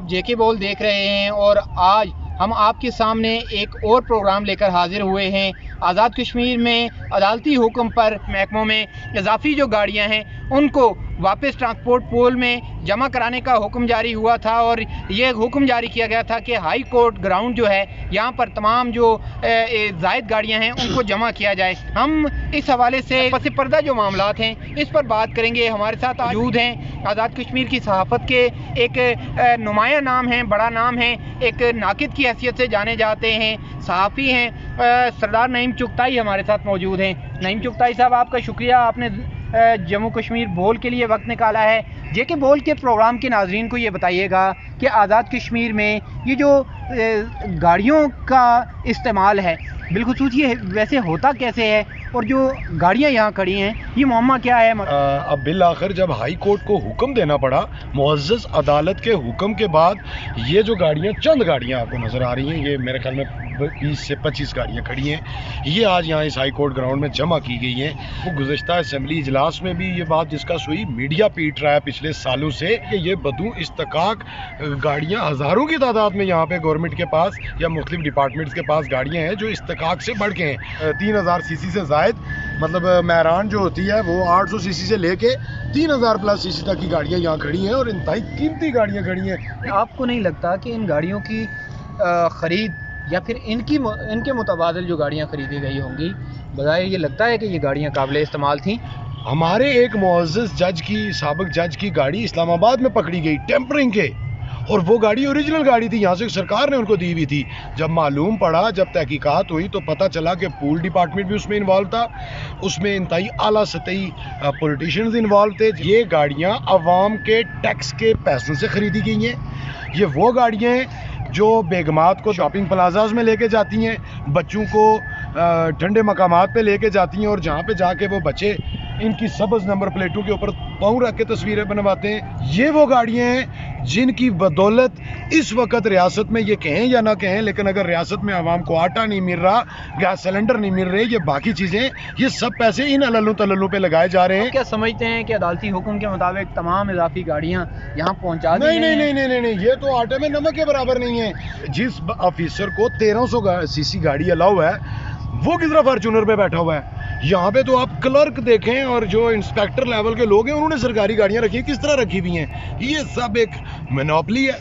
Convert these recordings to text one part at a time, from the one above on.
आप जेके बोल देख रहे हैं और आज हम आपके सामने एक और प्रोग्राम लेकर हाजिर हुए हैं। आज़ाद कश्मीर में अदालती हुक्म पर महकमों में इजाफी जो गाड़ियां हैं उनको वापस ट्रांसपोर्ट पूल में जमा कराने का हुक्म जारी हुआ था और ये हुक्म जारी किया गया था कि हाई कोर्ट ग्राउंड जो है यहाँ पर तमाम जो जायद गाड़ियां हैं उनको जमा किया जाए। हम इस हवाले से पस पर्दा जो मामलात हैं इस पर बात करेंगे। हमारे साथ मौजूद हैं आज़ाद कश्मीर की सहाफ़त के एक नुमाया नाम है, बड़ा नाम है, एक नाकिद की हैसियत से जाने जाते हैं, सहाफ़ी हैं, सरदार नईम चुगताई हमारे साथ मौजूद हैं। नईम चुगताई साहब, आपका शुक्रिया, आपने जम्मू कश्मीर बोल के लिए वक्त निकाला है। जेके बोल के प्रोग्राम के नाजरीन को ये बताइएगा कि आज़ाद कश्मीर में ये जो गाड़ियों का इस्तेमाल है बिलखुसूस ये वैसे होता कैसे है और जो गाड़ियां यहाँ खड़ी हैं ये मामला क्या है? अब बिल आखिर जब हाई कोर्ट को हुक्म देना पड़ा, मुअज़्ज़ज़ अदालत के हुक्म के बाद ये जो गाड़ियाँ, चंद गाड़ियाँ आपको नज़र आ रही हैं, ये मेरे ख्याल में 20 से 25 गाड़ियाँ खड़ी हैं, ये आज यहाँ इस हाई कोर्ट ग्राउंड में जमा की गई हैं। वो गुज़श्ता असेंबली इजलास में भी ये बात डिस्कस हुई, मीडिया पीट रहा है पिछले सालों से कि ये बदू इस्तकाक गाड़ियाँ हज़ारों की तादाद में यहाँ पे गवर्नमेंट के पास या मुख्तलिफ डिपार्टमेंट्स के पास गाड़ियाँ हैं जो इस्तकाक से बढ़ के हैं। 3000 सीसी से ज़ायद, मतलब मैरान जो होती है वो 800 सीसी से लेके 3000 प्लस सीसी तक की गाड़ियाँ यहाँ खड़ी हैं और इंतहाई कीमती गाड़ियाँ खड़ी हैं। आपको नहीं लगता कि इन गाड़ियों की ख़रीद या फिर इनके मुतबादिल जो गाड़ियाँ खरीदी गई होंगी, बजाय ये लगता है कि ये गाड़ियाँ काबिल इस्तेमाल थीं? हमारे एक मुअज़्ज़ज़ जज की, साबिक जज की गाड़ी इस्लामाबाद में पकड़ी गई टेम्परिंग के, और वो गाड़ी ओरिजिनल गाड़ी थी, यहाँ से सरकार ने उनको दी हुई थी। जब मालूम पड़ा, जब तहकीकात हुई तो पता चला कि पूल डिपार्टमेंट भी उसमें इन्वॉल्व था, उसमें इंतहाई आला सतही पॉलिटिशियंस इन्वॉल्व थे। ये गाड़ियाँ अवाम के टैक्स के पैसों से खरीदी गई हैं। ये वो गाड़ियाँ हैं जो बेगमात को शॉपिंग प्लाजाज में लेके जाती हैं, बच्चों को ठंडे मकामात पे लेके जाती हैं और जहाँ पे जाके वो बच्चे इनकी सब्ज़ नंबर प्लेटों के ऊपर पाँव रख के तस्वीरें बनवाते हैं। ये वो गाड़ियाँ हैं जिनकी बदौलत इस वक्त रियासत में, ये कहें या ना कहें, लेकिन अगर रियासत में आवाम को आटा नहीं मिल रहा, गैस सिलेंडर नहीं मिल रहे, ये बाकी चीज़ें, ये सब पैसे इन अल्लू तल्लू पे लगाए जा रहे हैं। क्या समझते हैं कि अदालती हुक्म के मुताबिक तमाम इजाफी गाड़ियाँ यहाँ पहुँचा दी? नहीं, ये तो आटे में नमक के बराबर नहीं है। जिस ऑफिसर को 1300 सीसी गाड़ी अलाउ है, वो किस तरह फॉर्च्यूनर पे बैठा हुआ है। यहाँ पे तो आप क्लर्क देखें और जो इंस्पेक्टर लेवल के लोग हैं उन्होंने सरकारी गाड़ियाँ रखी हैं, किस तरह रखी हुई हैं। ये सब एक मोनोपोली है,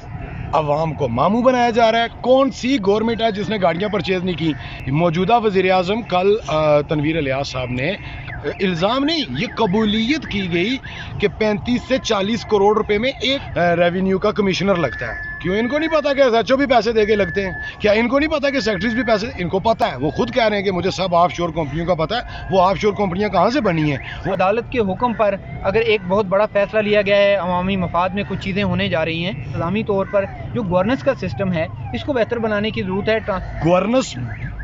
अवाम को मामू बनाया जा रहा है। कौन सी गवर्नमेंट है जिसने गाड़ियाँ परचेज नहीं की? मौजूदा वज़ीर आज़म कल तनवीर इलियास साहब ने इल्ज़ाम नहीं, ये कबूलियत की गई कि 35 से 40 करोड़ रुपए में एक रेवेन्यू का कमिश्नर लगता है। क्यों इनको नहीं पता कि एसएचओ भी पैसे दे के लगते हैं? क्या इनको नहीं पता कि सेक्रेटरीज भी पैसे? इनको पता है, वो खुद कह रहे हैं कि मुझे सब ऑफशोर कंपनियों का पता है। वो ऑफशोर कंपनियां कहाँ से बनी हैं? वो अदालत के हुक्म पर अगर एक बहुत बड़ा फैसला लिया गया है, अवामी मफाद में कुछ चीज़ें होने जा रही हैं, इस्लामी तौर पर जो गवर्नेंस का सिस्टम है इसको बेहतर बनाने की ज़रूरत है। गवर्नेंस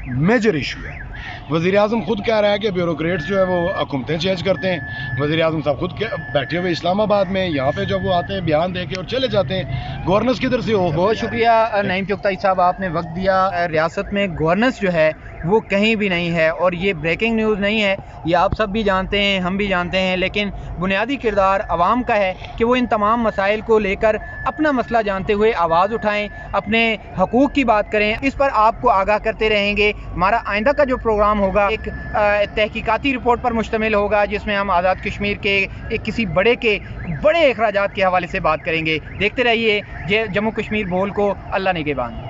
मेजर इशू है। वज़ीर आज़म खुद कह रहा है कि ब्यूरोक्रेट्स जो है वो हुकूमतें चेंज करते हैं। वज़ीर आज़म साहब खुद बैठे हुए इस्लामाबाद में, यहाँ पे जब वो आते हैं बयान दे के और चले जाते हैं। गवर्नेंस किधर से हो? बहुत शुक्रिया नईम चुगताई साहब, आपने वक्त दिया। रियासत में गवर्नेंस जो है वो कहीं भी नहीं है और ये ब्रेकिंग न्यूज़ नहीं है, ये आप सब भी जानते हैं, हम भी जानते हैं, लेकिन बुनियादी किरदार आवाम का है कि वो इन तमाम मसाइल को लेकर अपना मसला जानते हुए आवाज़ उठाएं, अपने हकूक़ की बात करें। इस पर आपको आगाह करते रहेंगे। हमारा आइंदा का जो प्रोग्राम होगा एक तहकीकाती रिपोर्ट पर मुश्तमिल होगा, जिसमें हम आज़ाद कश्मीर के एक किसी बड़े अखराजात के हवाले से बात करेंगे। देखते रहिए जम्मू कश्मीर बोल को। अल्लाह निगहबान।